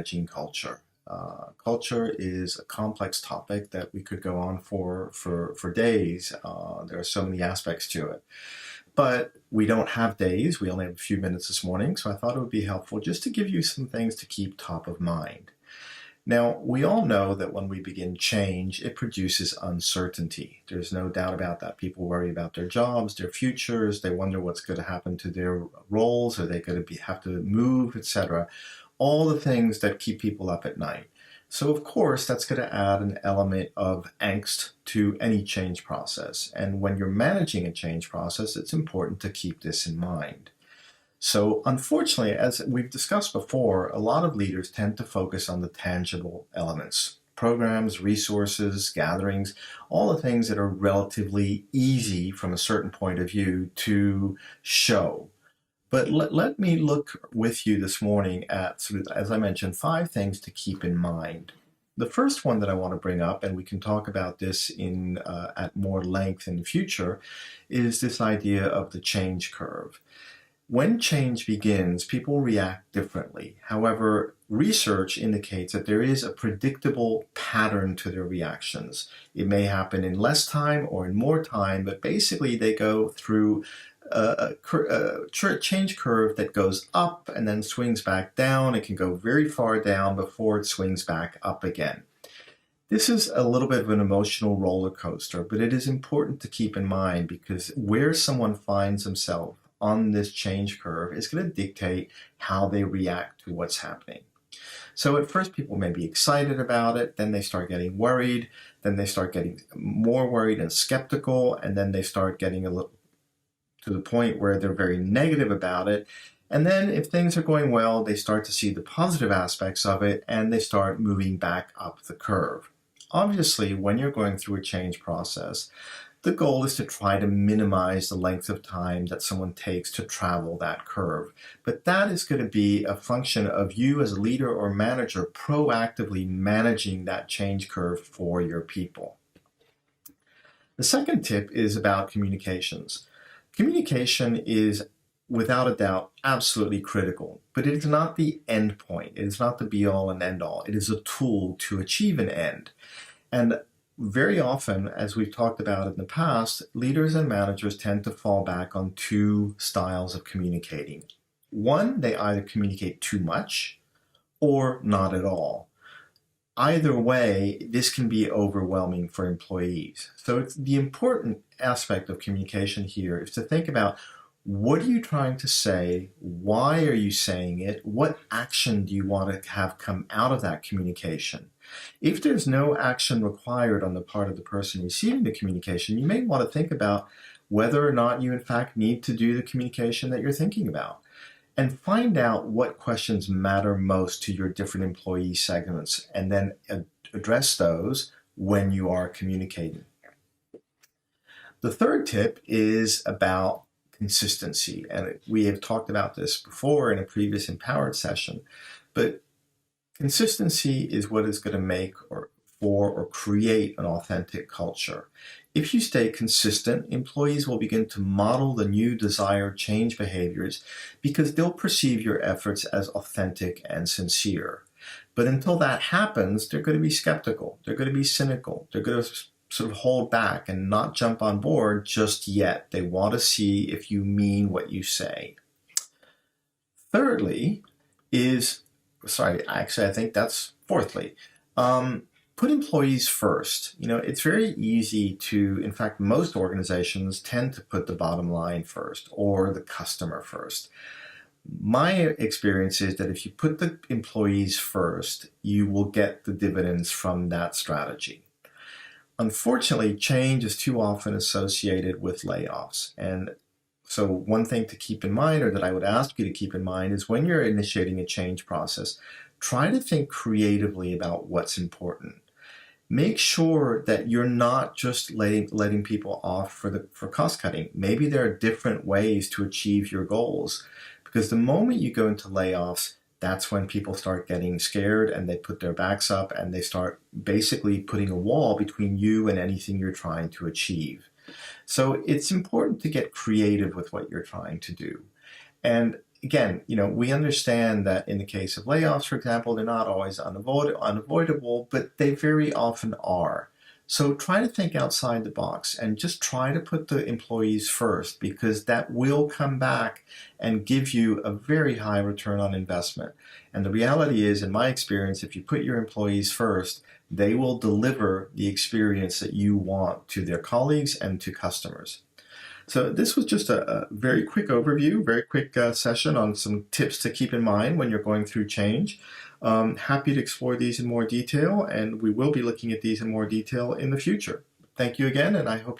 managing culture. Culture is a complex topic that we could go on for days. There are so many aspects to it. But we don't have days. We only have a few minutes this morning, so I thought it would be helpful just to give you some things to keep top of mind. Now, we all know that when we begin change, it produces uncertainty. There's no doubt about that. People worry about their jobs, their futures, they wonder what's going to happen to their roles, are they going to have to move, etc. All the things that keep people up at night. So of course, that's going to add an element of angst to any change process. And when you're managing a change process, it's important to keep this in mind. So unfortunately, as we've discussed before, a lot of leaders tend to focus on the tangible elements. Programs, resources, gatherings, all the things that are relatively easy from a certain point of view to show. But let me look with you this morning at, sort of, as I mentioned, 5 things to keep in mind. The first one that I want to bring up, and we can talk about this at more length in the future, is this idea of the change curve. When change begins, people react differently. However, research indicates that there is a predictable pattern to their reactions. It may happen in less time or in more time, but basically they go through a change curve that goes up and then swings back down. It can go very far down before it swings back up again. This is a little bit of an emotional roller coaster, but it is important to keep in mind because where someone finds themselves on this change curve is going to dictate how they react to what's happening. So at first people may be excited about it, then they start getting worried, then they start getting more worried and skeptical, and then they start getting a little to the point where they're very negative about it. And then if things are going well, they start to see the positive aspects of it and they start moving back up the curve. Obviously, when you're going through a change process, the goal is to try to minimize the length of time that someone takes to travel that curve. But that is going to be a function of you as a leader or manager proactively managing that change curve for your people. The second tip is about communications. Communication is, without a doubt, absolutely critical, but it is not the end point. It is not the be-all and end-all. It is a tool to achieve an end. And very often, as we've talked about in the past, leaders and managers tend to fall back on 2 styles of communicating. One, they either communicate too much or not at all. Either way, this can be overwhelming for employees. So it's the important aspect of communication here is to think about what are you trying to say? Why are you saying it? What action do you want to have come out of that communication? If there's no action required on the part of the person receiving the communication, you may want to think about whether or not you in fact need to do the communication that you're thinking about. And find out what questions matter most to your different employee segments and then address those when you are communicating. The third tip is about consistency. And we have talked about this before in a previous Empowered session, but consistency is what is going to make or create an authentic culture. If you stay consistent, employees will begin to model the new desired change behaviors because they'll perceive your efforts as authentic and sincere. But until that happens, they're going to be skeptical, they're going to be cynical, they're going to sort of hold back and not jump on board just yet. They want to see if you mean what you say. Thirdly is, I think that's fourthly. Put employees first. It's very easy to, in fact, most organizations tend to put the bottom line first or the customer first. My experience is that if you put the employees first, you will get the dividends from that strategy. Unfortunately, change is too often associated with layoffs. And so one thing to keep in mind, or that I would ask you to keep in mind, is when you're initiating a change process, try to think creatively about what's important. Make sure that you're not just letting people off for cost cutting. Maybe there are different ways to achieve your goals, because the moment you go into layoffs, that's when people start getting scared and they put their backs up and they start basically putting a wall between you and anything you're trying to achieve. So it's important to get creative with what you're trying to do. And again, we understand that in the case of layoffs, for example, they're not always unavoidable, but they very often are. So try to think outside the box and just try to put the employees first, because that will come back and give you a very high return on investment. And the reality is, in my experience, if you put your employees first, they will deliver the experience that you want to their colleagues and to customers. So this was just a very quick overview, very quick session on some tips to keep in mind when you're going through change. Happy to explore these in more detail, and we will be looking at these in more detail in the future. Thank you again, and I hope